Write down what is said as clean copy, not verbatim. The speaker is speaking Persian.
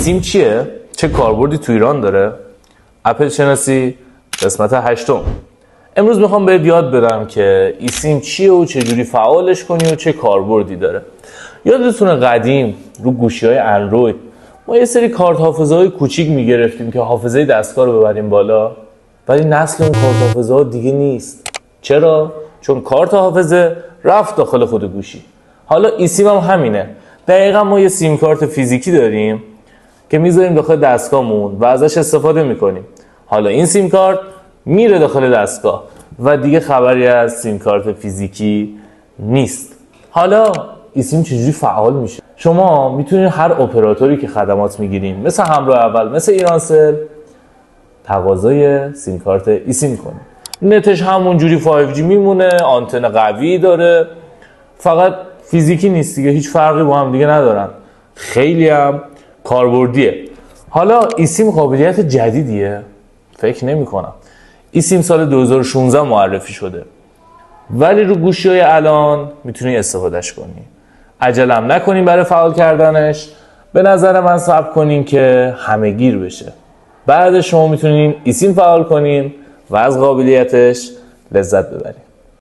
ایسیم چیه؟ چه کاربردی تو ایران داره؟ اپل شناسی قسمت 8. امروز میخوام بهت یاد بدم که ایسیم چیه و چجوری فعالش کنی و چه کاربردی داره. یادتونه قدیم رو گوشی‌های اندروید ما یه سری کارت حافظه‌های کوچیک میگرفتیم که حافظه دستگاه رو ببریم بالا، ولی نسل اون کارت حافظه‌ها دیگه نیست. چرا؟ چون کارت حافظه رفت داخل خود گوشی. حالا ایسیم هم همینه. دقیقا ما یه سیم کارت فیزیکی داریم که میذاریم داخل دستگاهمون و ازش استفاده میکنیم. حالا این سیم کارت میره داخل دستگاه و دیگه خبری از سیم کارت فیزیکی نیست. حالا ایسیم چجوری فعال میشه؟ شما میتونید هر اپراتوری که خدمات میگیرین مثل همراه اول، مثل ایرانسل، تقاضای سیم کارت ایسیم کنید. نتش همونجوری 5G میمونه، آنتن قوی داره، فقط فیزیکی نیست دیگه، هیچ فرقی با هم دیگه ندارن. خیلی هم کاربردیه. حالا ایسیم قابلیت جدیدیه؟ فکر نمی کنم. ایسیم سال 2016 معرفی شده، ولی رو گوشی‌های الان میتونی استفادهش کنی. عجلم نکنیم برای فعال کردنش. به نظر من صبر کنین که همه گیر بشه. بعد شما میتونین ایسیم فعال کنین و از قابلیتش لذت ببرین.